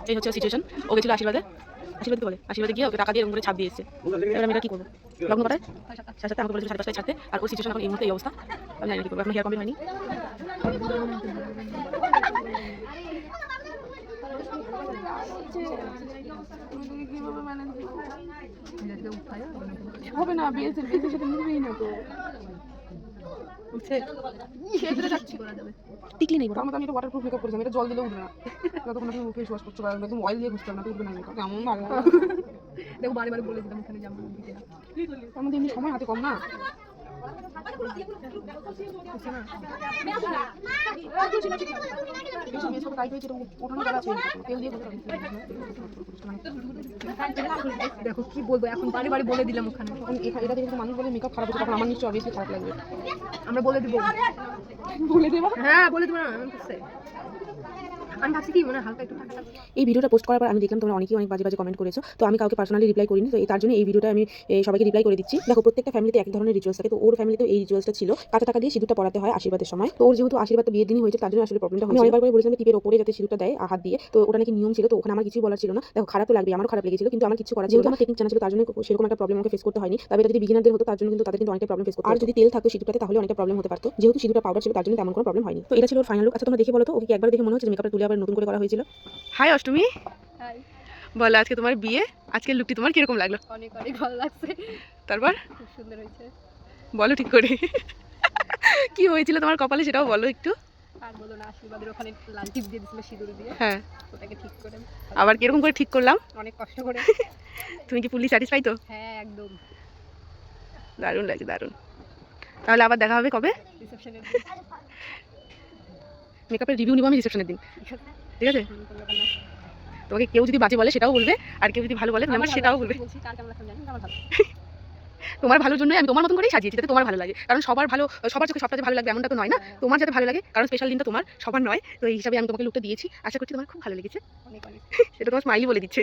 এই হচ্ছে সিচুয়েশন। ও গেছিল আশীর্বাদে, আশীর্বাদ বলে আশীর্বাদে গিয়ে ওকে টাকা দিয়ে এরকম করে ছাপ দিয়ে এসেছে। এবার আমি এটা কী করবো? লগ্ন করায় 7:30 আমাকে বলেছিল 5:30 ছাড়তে। আর ওর সিচুয়েশন এখন এই মুহূর্তে এই অবস্থা। আমি জানি না কী করবো, এখন হেয়ার কমপ্লিট হয়নি। হবে না, বিএসের সাথে মিলবেই না তো। টিকলি নেই বড়, আমি এটা ওয়াটারপ্রুফ মেকআপ করেছি, আমি এটা জল দিলে উঠবে না। যতক্ষণ তুমি মুখে ফেস ওয়াশ করছো বা একদম অয়েল দিয়ে ঘুষতে না, উঠবে না মেকআপ। কেমন ভালো দেখো, বারে বারে বলে দিলাম ওখানে যেমন দিতে না, তার মধ্যে এমনি সময় হাতে কম না। দেখো কি বলবো, এখন বারে বারে বলে দিলাম ওখানে। এটা দেখে মানুষ বলে মেকআপ খারাপ হচ্ছে, তখন আমার নিশ্চয়ই অবভিয়াসলি খারাপ লাগবে। আমরা বলে দেবো, বলে দেবা? হ্যাঁ বলে দেবো না, আমি ভাবছি কি মানে হালকা একটু টাকা। এই ভিডিওটা পোস্ট করার পর আমি দেখলাম তোমরা অনেকেই অনেক বাজে বাজে কমেন্ট করেছো, তো আমি কাউকে পার্সোনালি রিপ্লাই করিনি। তো তার জন্য এই ভিডিওটা আমি সবাইকে রিপ্লাই করে দিচ্ছি। দেখো, প্রত্যেকটা ফ্যামিলিতে এক ধরনের রিচুয়ালস থাকে, তো ওর ফ্যামিলিতে এই রিচুয়ালসটা ছিল। কাঁচা টাকা দিয়ে সিঁদুরটা পরাতে হয় আশীর্বাদের সময়। তো ওর যেহেতু আশীর্বাদটা বিয়ের দিনই হয়েছে, তার জন্য আসলে প্রবলেমটা হয়েছে। আমি অনেকবার করে বলেছিলাম টিপের ওপরে যাতে সিঁদুরটা দেয় হাত দিয়ে, তো ওটা নাকি নিয়ম ছিল। তো ওখানে আমার কিছুই বলার ছিল না। দেখো, খারাপ তো লাগবে, আমারও খারাপ লেগেছিল, কিন্তু আমার কিছু করার ছিল না। আমার টেকনিক জানা ছিল, তার জন্য সেরকম একটা প্রবলেম আমাকে ফেস করতে হয়নি। তবে এটা যদি বিগিনারদের হতো, তার জন্য কিন্তু তাদের কিন্তু অনেকটা প্রবলেম ফেস করতে। আর যদি তেল থাকতো সিঁদুরটাতে, তাহলে অনেকটা প্রবলেম হতে পারতো। যেহেতু সিঁদুরটা পাউডার ছিল, তার জন্য তেমন কোনো প্রবলেম হয়নি। তো এটা ছিল ওর ফাইনাল লুক। আচ্ছা, তোমরা দেখে বলো তো, ওকে একবার দেখে মনে হচ্ছে যে মেকআপটা তুলে আবার নতুন করে করা হয়েছিল। হাই অষ্টমী, বলো আজকে তোমার বিয়ে, আজকের লুকটি তোমার কিরকম লাগলো? অনেক অনেক ভালো লাগছে। তারপর খুব সুন্দর হয়েছে। বলো ঠিক করে কি হয়েছিল তোমার কপালে, সেটাও বলো একটু। আর বলো না, আশীর্বাদের ওখানে লাল টিপ দিয়ে দিয়েছিল সিঁদুর দিয়ে। হ্যাঁ, ওটাকে ঠিক করে আবার কিরকম করে ঠিক করলাম? অনেক কষ্ট করে। তুমি কি ফুললি স্যাটিসফাই তো? হ্যাঁ একদম, দারুণ লাগছে, দারুণ। তাহলে আবার দেখা হবে কবে? রিসেপশনের দিন। মেকআপের রিভিউ নিব আমি রিসেপশনের দিন, ঠিক আছে? তোমাকে কেউ যদি বাজে বলে সেটাও বলবে, আর কেউ যদি ভালো বলে আমার সেটাও বলবে। তোমার ভালোর জন্য আমি তোমার মতন করেই সাজিয়েছি, যাতে তোমার ভালো লাগে। কারণ সবার ভালো, সবার চোখে সবটা যে ভালো লাগবে এমনটা তো নয় না। তোমার যাতে ভালো লাগে, কারণ স্পেশাল দিনটা তোমার, সবার নয়। তো এই হিসাবে আমি তোমাকে লুকটা দিয়েছি। আশা করছি তোমার খুব ভালো লেগেছে। সেটা তোমার স্মাইলি বলে দিচ্ছে।